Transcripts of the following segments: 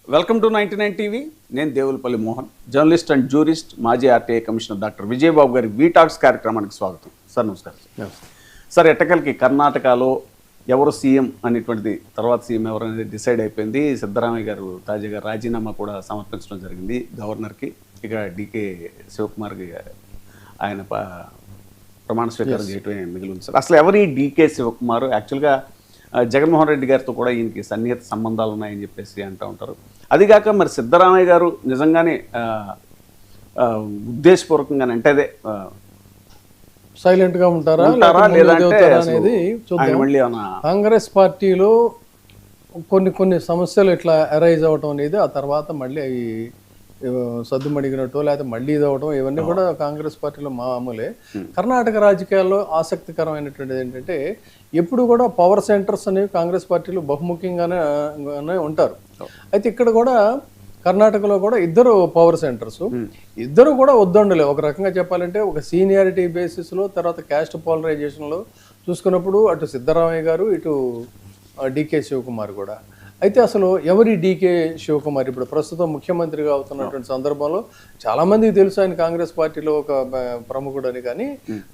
Welcome to 99 TV. నేను Devulapalli Mohan, journalist and jurist, మాజీ RTI commissioner doctor Vijayababu గారి వీటాక్స్ కార్యక్రమానికి స్వాగతం. సార్ నమస్కారం. సార్, ఎట్టకల్కి కర్ణాటకలో ఎవరు సీఎం అనేటువంటిది, తర్వాత సీఎం ఎవరు అనేది డిసైడ్ అయిపోయింది. సిద్ధరామయ్య గారు తాజాగా రాజీనామా కూడా సమర్పించడం జరిగింది గవర్నర్కి. ఇక డీకే శివకుమార్ ఆయన ప్రమాణ స్వీకారం చేయటమే మిగిలి ఉంది. సార్, అసలు ఎవరి డీకే శివకుమార్? యాక్చువల్గా జగన్మోహన్ రెడ్డి గారితో కూడా ఈయనకి సన్నిహిత సంబంధాలు ఉన్నాయని చెప్పేసి అంటూ ఉంటారు. అదిగాక మరి సిద్ధరామయ్య గారు నిజంగానే ఉద్దేశపూర్వకంగానే అంటే అదే సైలెంట్గా ఉంటారా లేదంటే అనేది చూద్దాం. కాంగ్రెస్ పార్టీలో కొన్ని సమస్యలు ఇట్లా అరైజ్ అవ్వటం అనేది, ఆ తర్వాత మళ్ళీ అవి సద్దుమడిగినట్టు లేకపోతే మళ్ళీ ఇది అవ్వటం, ఇవన్నీ కూడా కాంగ్రెస్ పార్టీలో మామూలే. కర్ణాటక రాజకీయాల్లో ఆసక్తికరమైనటువంటిది ఏంటంటే, ఎప్పుడు కూడా పవర్ సెంటర్స్ అనేవి కాంగ్రెస్ పార్టీలో బహుముఖ్యంగానే ఉంటారు. అయితే ఇక్కడ కూడా కర్ణాటకలో కూడా ఇద్దరు పవర్ సెంటర్స్, ఇద్దరు కూడా వద్దండలే. ఒక రకంగా చెప్పాలంటే ఒక సీనియారిటీ బేసిస్లో, తర్వాత క్యాస్ట్ పోలరైజేషన్లో చూసుకున్నప్పుడు అటు సిద్ధరామయ్య గారు, ఇటు డీకే శివకుమార్ కూడా. అయితే అసలు ఎవరి డీకే శివకుమార్ ఇప్పుడు ప్రస్తుతం ముఖ్యమంత్రిగా అవుతున్నటువంటి సందర్భంలో చాలామందికి తెలుసు ఆయన కాంగ్రెస్ పార్టీలో ఒక ప్రముఖుడు అని. కానీ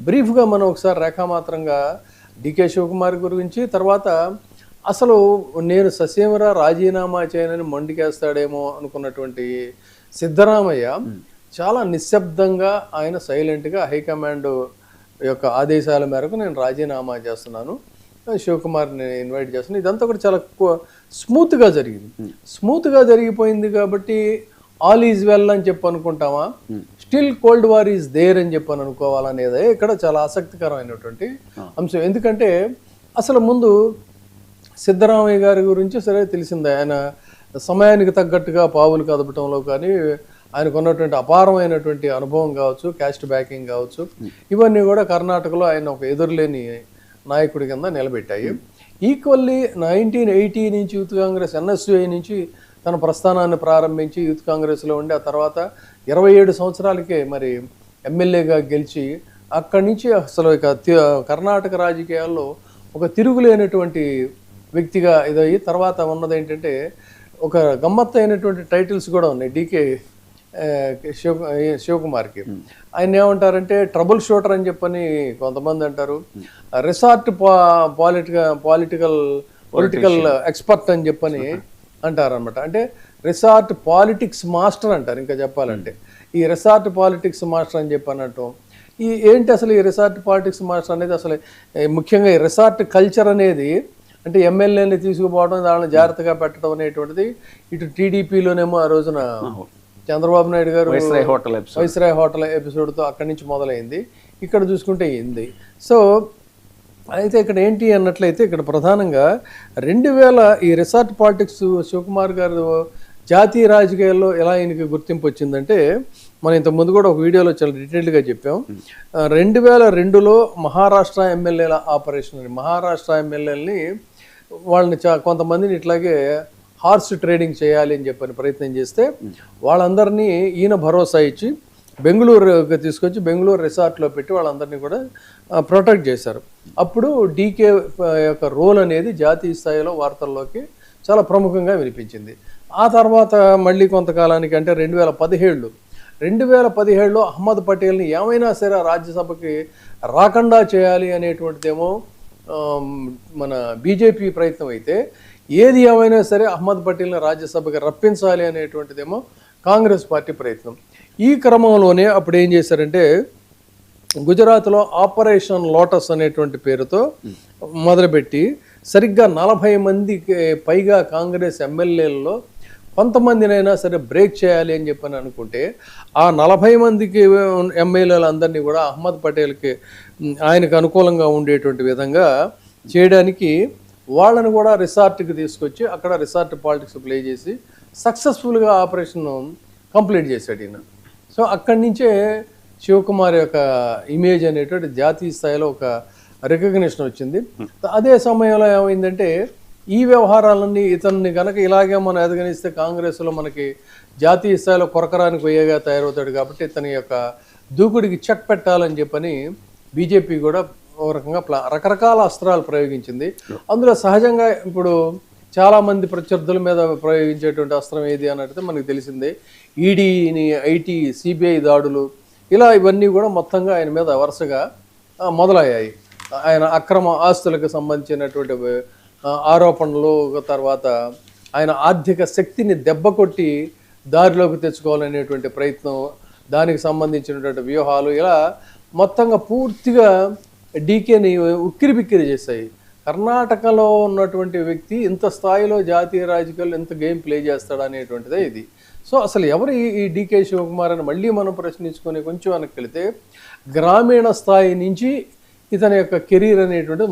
బ్రీఫ్గా మనం ఒకసారి రేఖామాత్రంగా డీకే శివకుమార్ గురించి, తర్వాత అసలు నేను ససేమరా రాజీనామా చేయనని మొండికేస్తాడేమో అనుకున్నటువంటి సిద్ధరామయ్య చాలా నిశ్శబ్దంగా, ఆయన సైలెంట్గా హైకమాండ్ యొక్క ఆదేశాల మేరకు నేను రాజీనామా చేస్తున్నాను, శివకుమార్ని ఇన్వైట్ చేస్తున్నాను, ఇదంతా కూడా చాలా స్మూత్గా జరిగింది. స్మూత్గా జరిగిపోయింది కాబట్టి ఆల్ ఈజ్ వెల్ అని చెప్పి అనుకుంటామా, still cold war is there అని చెప్పని అనుకోవాలనేదే ఇక్కడ చాలా ఆసక్తికరమైనటువంటి అంశం. ఎందుకంటే అసలు ముందు సిద్ధరామయ్య గారి గురించి సరే తెలిసిందే, ఆయన సమయానికి తగ్గట్టుగా పావులు కదపటంలో కానీ, ఆయనకు ఉన్నటువంటి అపారమైనటువంటి అనుభవం కావచ్చు, క్యాస్ట్ బ్యాకింగ్ కావచ్చు, ఇవన్నీ కూడా కర్ణాటకలో ఆయన ఒక ఎదురులేని నాయకుడి కింద నిలబెట్టాయి. ఈక్వల్లీ 1980 నుంచి యూత్ కాంగ్రెస్ NSUI నుంచి తన ప్రస్థానాన్ని ప్రారంభించి యూత్ కాంగ్రెస్లో ఉండి, ఆ తర్వాత 27 సంవత్సరాలకే మరి ఎమ్మెల్యేగా గెలిచి, అక్కడి నుంచి అసలు ఇక కర్ణాటక రాజకీయాల్లో ఒక తిరుగులేనటువంటి వ్యక్తిగా ఇదయ్యి, తర్వాత ఉన్నది ఏంటంటే ఒక గమ్మత్తు అయినటువంటి టైటిల్స్ కూడా ఉన్నాయి డీకే శివకుమార్కి. ఆయన ఏమంటారంటే ట్రబుల్ షూటర్ అని చెప్పని కొంతమంది అంటారు, రిసార్ట్ పొలిటికల్ ఎక్స్పర్ట్ అని చెప్పని అంటారనమాట. అంటే రిసార్ట్ పాలిటిక్స్ మాస్టర్ అంటారు. ఇంకా చెప్పాలంటే ఈ రిసార్ట్ పాలిటిక్స్ మాస్టర్ అని చెప్పనట్టు ఏంటి అసలు ఈ రిసార్ట్ పాలిటిక్స్ మాస్టర్ అనేది? అసలు ముఖ్యంగా ఈ రిసార్ట్ కల్చర్ అనేది అంటే ఎమ్మెల్యేని తీసుకుపోవడం, దానిని జాగ్రత్తగా పెట్టడం అనేటువంటిది ఇటు టీడీపీలోనేమో ఆ రోజున చంద్రబాబు నాయుడు గారు వైస్రాయ్ హోటల్ ఎపిసోడ్తో అక్కడి నుంచి మొదలైంది, ఇక్కడ చూసుకుంటే అయింది. సో అయితే ఇక్కడ ఏంటి అన్నట్లయితే, ఇక్కడ ప్రధానంగా 2000 ఈ రిసార్ట్ పాలిటిక్స్ శివకుమార్ గారు జాతీయ రాజకీయాల్లో ఎలా ఆయనకి గుర్తింపు వచ్చిందంటే, మనం ఇంతకుముందు కూడా ఒక వీడియోలో చాలా డీటెయిల్డ్గా చెప్పాం. 2002లో మహారాష్ట్ర ఎమ్మెల్యేల ఆపరేషన్ అని, మహారాష్ట్ర ఎమ్మెల్యేలని వాళ్ళని కొంతమందిని ఇట్లాగే హార్స్ ట్రేడింగ్ చేయాలి అని చెప్పని ప్రయత్నం చేస్తే, వాళ్ళందరినీ ఈయన భరోసా ఇచ్చి బెంగళూరుకి తీసుకొచ్చి బెంగళూరు రిసార్ట్లో పెట్టి వాళ్ళందరినీ కూడా ప్రొటెక్ట్ చేశారు. అప్పుడు డీకే యొక్క రోల్ అనేది జాతీయ స్థాయిలో వార్తల్లోకి చాలా ప్రముఖంగా వినిపించింది. ఆ తర్వాత మళ్ళీ కొంతకాలానికి అంటే 2017లో అహ్మద్ పటేల్ని ఏమైనా సరే రాజ్యసభకి రాకుండా చేయాలి అనేటువంటిదేమో మన బీజేపీ ప్రయత్నం అయితే, ఏది ఏమైనా సరే అహ్మద్ పటేల్ని రాజ్యసభకి రప్పించాలి అనేటువంటిదేమో కాంగ్రెస్ పార్టీ ప్రయత్నం. ఈ క్రమంలోనే అప్పుడు ఏం చేశారంటే, గుజరాత్లో ఆపరేషన్ లోటస్ అనేటువంటి పేరుతో మొదలుపెట్టి సరిగ్గా 40 మందికి పైగా కాంగ్రెస్ ఎమ్మెల్యేలలో కొంతమందినైనా సరే బ్రేక్ చేయాలి అని చెప్పని అనుకుంటే, ఆ 40 మందికి ఎమ్మెల్యేలందరినీ కూడా అహ్మద్ పటేల్కి ఆయనకు అనుకూలంగా ఉండేటువంటి విధంగా చేయడానికి వాళ్ళని కూడా రిసార్ట్కి తీసుకొచ్చి అక్కడ రిసార్ట్ పాలిటిక్స్ ప్లే చేసి సక్సెస్ఫుల్గా ఆపరేషన్ కంప్లీట్ చేశాడు ఈయన. సో అక్కడి నుంచే శివకుమార్ యొక్క ఇమేజ్ అనేటువంటి జాతీయ స్థాయిలో ఒక రికగ్నిషన్ వచ్చింది. అదే సమయంలో ఏమైందంటే, ఈ వ్యవహారాలన్నీ ఇతన్ని కనుక ఇలాగే మనం ఎదగనిస్తే కాంగ్రెస్లో మనకి జాతీయ స్థాయిలో కొరకరానికి పోయేగా తయారవుతాడు, కాబట్టి ఇతని యొక్క దూకుడికి చెక్ పెట్టాలని చెప్పని బీజేపీ కూడా ఒక రకంగా రకరకాల అస్త్రాలు ప్రయోగించింది. అందులో సహజంగా ఇప్పుడు చాలామంది ప్రత్యర్థుల మీద ప్రయోగించేటువంటి అస్త్రం ఏది అని అడిగితే మనకు తెలిసిందే ఈడీని, ఐటీ, సిబిఐ దాడులు, ఇలా ఇవన్నీ కూడా మొత్తంగా ఆయన మీద వరుసగా మొదలయ్యాయి. ఆయన అక్రమ ఆస్తులకు సంబంధించినటువంటి ఆరోపణలు, తర్వాత ఆయన ఆర్థిక శక్తిని దెబ్బకొట్టి దారిలోకి తెచ్చుకోవాలనేటువంటి ప్రయత్నం, దానికి సంబంధించినటువంటి వ్యూహాలు, ఇలా మొత్తంగా పూర్తిగా డీకేని ఉక్కిరిబిక్కిరి చేశాయి. కర్ణాటకలో ఉన్నటువంటి వ్యక్తి ఇంత స్థాయిలో జాతీయ రాజకీయాల్లో ఎంత గేమ్ ప్లే చేస్తాడు అనేటువంటిదే ఇది. సో అసలు ఎవరు ఈ డీకే శివకుమార్ అని మళ్ళీ మనం ప్రశ్నించుకొని కొంచెం వెనక్కి వెళితే, గ్రామీణ స్థాయి నుంచి ఇతని యొక్క కెరీర్ అనేటువంటిది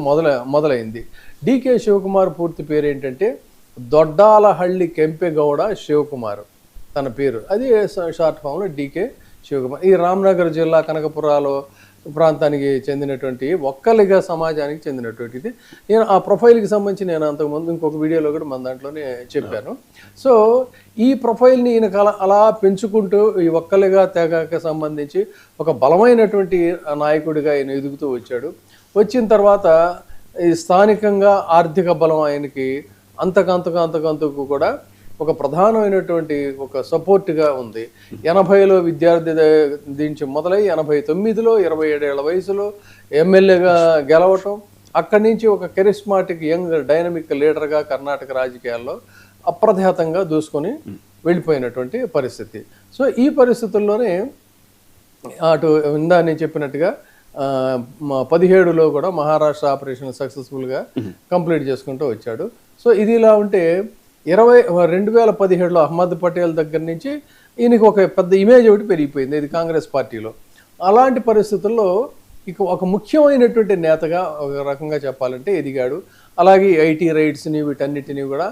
మొదలైంది. డీకే శివకుమార్ పూర్తి పేరు ఏంటంటే దొడ్డాలహళ్ళి కెంపెగౌడ శివకుమార్ తన పేరు. అది షార్ట్ ఫామ్లో డీకే శివకుమార్. ఈ రామ్నగర్ జిల్లా కనకపురాలో ప్రాంతానికి చెందినటువంటి ఒక్కలిగా సమాజానికి చెందినటువంటిది. నేను ఆ ప్రొఫైల్కి సంబంధించి నేను అంతకుముందు ఇంకొక వీడియోలో కూడా మన దాంట్లోనే చెప్పాను. సో ఈ ప్రొఫైల్ని ఈయన అలా పెంచుకుంటూ ఈ ఒక్కలిగా తెగకి సంబంధించి ఒక బలమైనటువంటి నాయకుడిగా ఆయన ఎదుగుతూ వచ్చాడు. వచ్చిన తర్వాత ఈ స్థానికంగా ఆర్థిక బలం ఆయనకి అంతకంతకు కూడా ఒక ప్రధానమైనటువంటి ఒక సపోర్ట్గా ఉంది. 80లో విద్యార్థి దించి మొదలై 89లో 27 ఏళ్ల వయసులో ఎమ్మెల్యేగా గెలవటం, అక్కడి నుంచి ఒక కెరిస్మాటిక్ యంగ్ డైనమిక్ లీడర్గా కర్ణాటక రాజకీయాల్లో అప్రతిహతంగా దూసుకొని వెళ్ళిపోయినటువంటి పరిస్థితి. సో ఈ పరిస్థితుల్లోనే అటు ఇందా నేను చెప్పినట్టుగా 17లో కూడా మహారాష్ట్ర ఆపరేషన్ సక్సెస్ఫుల్గా కంప్లీట్ చేసుకుంటూ వచ్చాడు. సో ఇది ఇలా ఉంటే 2017లో అహ్మద్ పటేల్ దగ్గర నుంచి ఈయనకి ఒక పెద్ద ఇమేజ్ ఒకటి పెరిగిపోయింది ఇది కాంగ్రెస్ పార్టీలో. అలాంటి పరిస్థితుల్లో ఇక ఒక ముఖ్యమైనటువంటి నేతగా ఒక రకంగా చెప్పాలంటే ఎదిగాడు. అలాగే ఐటీ రైట్స్ని వీటన్నిటిని కూడా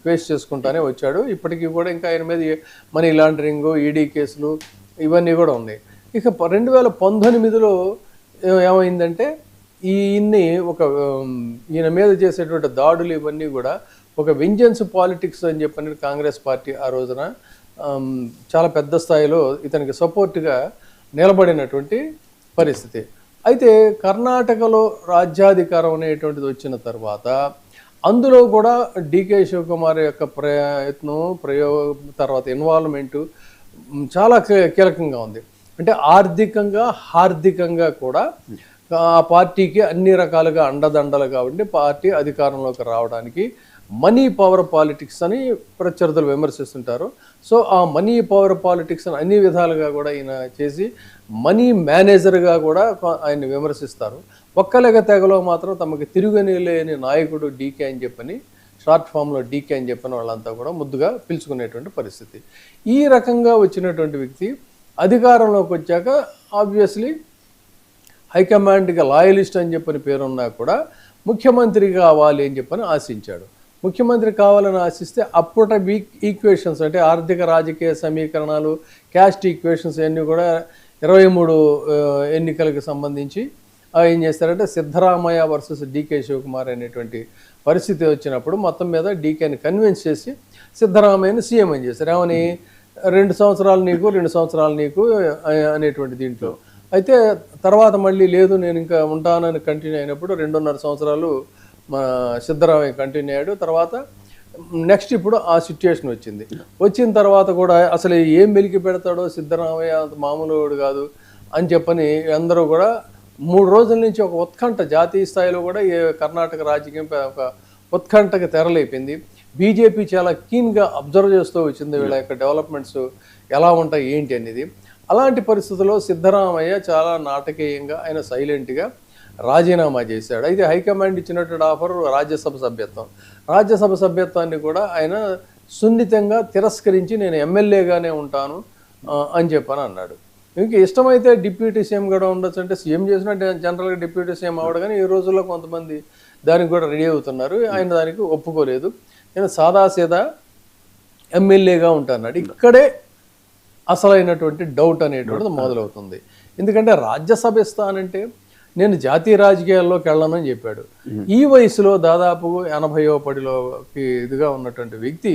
ఫేస్ చేసుకుంటానే వచ్చాడు. ఇప్పటికీ కూడా ఇంకా ఆయన మీద మనీ లాండరింగ్, ఈడీ కేసులు ఇవన్నీ కూడా ఉన్నాయి. ఇక 2019లో ఏమైందంటే ఈయన మీద చేసేటువంటి దాడులు ఇవన్నీ కూడా ఒక వెంజెన్స్ పాలిటిక్స్ అని చెప్పని కాంగ్రెస్ పార్టీ ఆ రోజున చాలా పెద్ద స్థాయిలో ఇతనికి సపోర్ట్గా నిలబడినటువంటి పరిస్థితి. అయితే కర్ణాటకలో రాజ్యాధికారం అనేటువంటిది వచ్చిన తర్వాత అందులో కూడా డీకే శివకుమార్ యొక్క ప్రయోగం తర్వాత ఇన్వాల్వ్మెంటు చాలా కీలకంగా ఉంది. అంటే హార్దికంగా కూడా ఆ పార్టీకి అన్ని రకాలుగా అండదండలుగా ఉండి పార్టీ అధికారంలోకి రావడానికి మనీ పవర్ పాలిటిక్స్ అని ప్రత్యర్థులు విమర్శిస్తుంటారు. సో ఆ మనీ పవర్ పాలిటిక్స్ అని అన్ని విధాలుగా కూడా ఈయన చేసి మనీ మేనేజర్గా కూడా ఆయన విమర్శిస్తారు. ఒక్కలేగ తెగలో మాత్రం తమకు తిరుగులేని నాయకుడు డీకే అని చెప్పని, షార్ట్ ఫామ్లో డీకే అని చెప్పిన వాళ్ళంతా కూడా ముద్దుగా పిలుచుకునేటువంటి పరిస్థితి. ఈ రకంగా వచ్చినటువంటి వ్యక్తి అధికారంలోకి వచ్చాక ఆబ్వియస్లీ హైకమాండ్గా లాయలిస్ట్ అని చెప్పని పేరున్నా కూడా ముఖ్యమంత్రి కావాలి అని చెప్పని ఆశించాడు. ముఖ్యమంత్రి కావాలని ఆశిస్తే అప్పట ఈక్వేషన్స్ అంటే ఆర్థిక రాజకీయ సమీకరణాలు, క్యాస్ట్ ఈక్వేషన్స్ అన్నీ కూడా 23 ఎన్నికలకు సంబంధించి ఏం చేస్తారంటే సిద్ధరామయ్య వర్సెస్ డీకే శివకుమార్ అనేటువంటి పరిస్థితి వచ్చినప్పుడు మొత్తం మీద డీకేని కన్విన్స్ చేసి సిద్ధరామయ్యని సీఎం అని చేశారు. ఏమని 2 సంవత్సరాలు నీకు 2 సంవత్సరాలు నీకు అనేటువంటి దీంట్లో. అయితే తర్వాత మళ్ళీ లేదు నేను ఇంకా ఉంటానని కంటిన్యూ అయినప్పుడు 2.5 సంవత్సరాలు మా సిద్ధరామయ్య కంటిన్యూ అయ్యాడు. తర్వాత నెక్స్ట్ ఇప్పుడు ఆ సిచ్యుయేషన్ వచ్చిన తర్వాత కూడా అసలు ఏం మెలికి పెడతాడో సిద్ధరామయ్య అంత మామూలుడు కాదు అని చెప్పని అందరూ కూడా 3 రోజుల నుంచి ఒక ఉత్కంఠ జాతీయ స్థాయిలో కూడా కర్ణాటక రాజకీయం ఒక ఉత్కంఠకి తెరలేపింది. బీజేపీ చాలా కీన్గా అబ్జర్వ్ చేస్తూ వచ్చింది వీళ్ళ యొక్క డెవలప్మెంట్స్ ఎలా ఉంటాయి ఏంటి అనేది. అలాంటి పరిస్థితుల్లో సిద్ధరామయ్య చాలా నాటకీయంగా ఆయన సైలెంట్గా రాజీనామా చేశాడు. అయితే హైకమాండ్ ఇచ్చినటువంటి ఆఫర్ రాజ్యసభ సభ్యత్వాన్ని కూడా ఆయన సున్నితంగా తిరస్కరించి నేను ఎమ్మెల్యేగానే ఉంటాను అని చెప్పని అన్నాడు. మీకు ఇష్టమైతే డిప్యూటీ సీఎం కూడా ఉండొచ్చు అంటే సీఎం చేసినట్టు జనరల్గా డిప్యూటీ సీఎం అవ్వడు, కానీ ఈ రోజుల్లో కొంతమంది దానికి కూడా రెడీ అవుతున్నారు. ఆయన దానికి ఒప్పుకోలేదు. నేను సాదాసీదా ఎమ్మెల్యేగా ఉంటాను. ఇక్కడే అసలైనటువంటి డౌట్ అనేటువంటిది మొదలవుతుంది. ఎందుకంటే రాజ్యసభ ఇస్తానంటే నేను జాతీయ రాజకీయాల్లోకి వెళ్ళనని చెప్పాడు. ఈ వయసులో దాదాపు 80వ పడిలోకి ఇదిగా ఉన్నటువంటి వ్యక్తి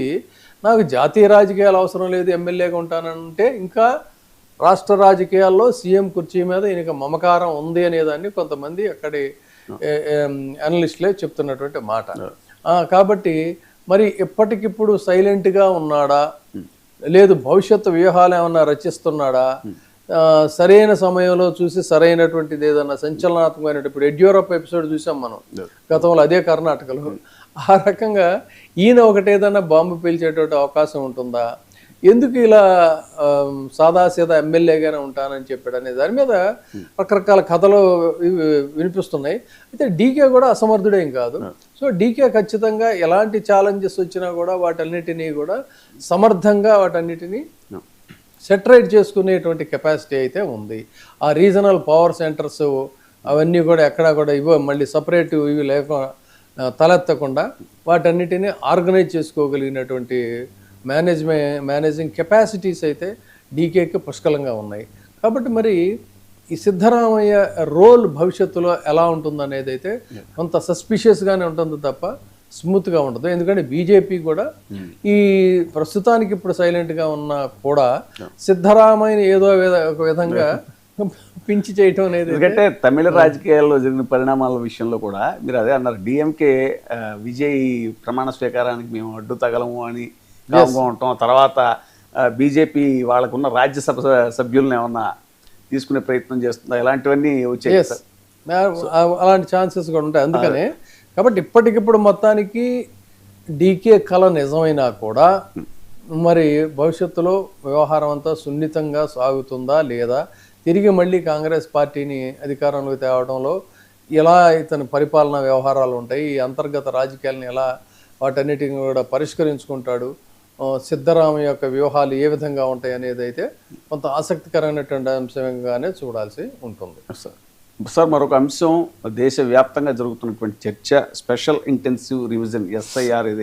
నాకు జాతీయ రాజకీయాలు అవసరం లేదు ఎమ్మెల్యేగా ఉంటానంటే ఇంకా రాష్ట్ర రాజకీయాల్లో సీఎం కుర్చీ మీద ఈయనకి మమకారం ఉంది అనేదాన్ని కొంతమంది అక్కడి అనలిస్టులే చెప్తున్నటువంటి మాట. కాబట్టి మరి ఇప్పటికిప్పుడు సైలెంట్గా ఉన్నాడా, లేదు భవిష్యత్తు వ్యూహాలు ఏమన్నా రచిస్తున్నాడా, సరైన సమయంలో చూసి సరైనటువంటిది ఏదన్నా సంచలనాత్మకమైన, ఇప్పుడు యడ్యూరప్ప ఎపిసోడ్ చూసాం మనం గతంలో, అదే కర్ణాటకలో. ఆ రకంగా ఈయన ఒకటి ఏదన్నా బాంబు పేల్చేటువంటి అవకాశం ఉంటుందా, ఎందుకు ఇలా సాదాసీదా ఎమ్మెల్యేగానే ఉంటానని చెప్పాడు అనే దాని మీద రకరకాల కథలు వినిపిస్తున్నాయి. అయితే డీకే కూడా అసమర్థుడేం కాదు. సో డీకే ఖచ్చితంగా ఎలాంటి ఛాలెంజెస్ వచ్చినా కూడా వాటన్నిటినీ కూడా సమర్థంగా వాటన్నిటినీ సెటరైట్ చేసుకునేటువంటి కెపాసిటీ అయితే ఉంది. ఆ రీజనల్ పవర్ సెంటర్స్ అవన్నీ కూడా ఎక్కడా కూడా మళ్ళీ సపరేట్ ఇవి లేకుండా తలెత్తకుండా వాటన్నిటినీ ఆర్గనైజ్ చేసుకోగలిగినటువంటి మేనేజింగ్ కెపాసిటీస్ అయితే డీకేకి పుష్కలంగా ఉన్నాయి. కాబట్టి మరి ఈ సిద్ధరామయ్య రోల్ భవిష్యత్తులో ఎలా ఉంటుందనేది అయితే కొంత సస్పిషియస్గానే ఉంటుంది తప్ప స్మూత్గా ఉండదు. ఎందుకంటే బీజేపీ కూడా ఈ ప్రస్తుతానికి ఇప్పుడు సైలెంట్గా ఉన్నా కూడా సిద్ధరామయ్యని ఏదో ఒక విధంగా పించి చేయటం అనేది. ఎందుకంటే తమిళ రాజకీయాల్లో జరిగిన పరిణామాల విషయంలో కూడా మీరు అదే అన్నారు, డిఎంకే విజయ్ ప్రమాణ స్వీకారానికి మేము అడ్డు తగలము అని కామ్గా ఉంటాం, తర్వాత బీజేపీ వాళ్ళకున్న రాజ్యసభ సభ్యులను ఏమన్నా తీసుకునే ప్రయత్నం చేస్తుందా, ఇలాంటివన్నీ వచ్చాయి. అలాంటి ఛాన్సెస్ కూడా ఉంటాయి. అందుకనే కాబట్టి ఇప్పటికిప్పుడు మొత్తానికి డీకే కళ నిజమైనా కూడా మరి భవిష్యత్తులో వ్యవహారం అంతా సున్నితంగా సాగుతుందా లేదా, తిరిగి మళ్ళీ కాంగ్రెస్ పార్టీని అధికారంలోకి తేవడంలో ఎలా ఇతని పరిపాలనా వ్యవహారాలు ఉంటాయి, ఈ అంతర్గత రాజకీయాలను ఎలా వాటన్నిటిని కూడా పరిష్కరించుకుంటాడు, సిద్ధరామయ్య యొక్క వ్యూహాలు ఏ విధంగా ఉంటాయి అనేది అయితే కొంత ఆసక్తికరమైనటువంటి అంశంగానే చూడాల్సి ఉంటుంది. సార్ మరొక అంశం, దేశవ్యాప్తంగా జరుగుతున్నటువంటి చర్చ స్పెషల్ ఇంటెన్సివ్ రివిజన్ SIR ఏదైతే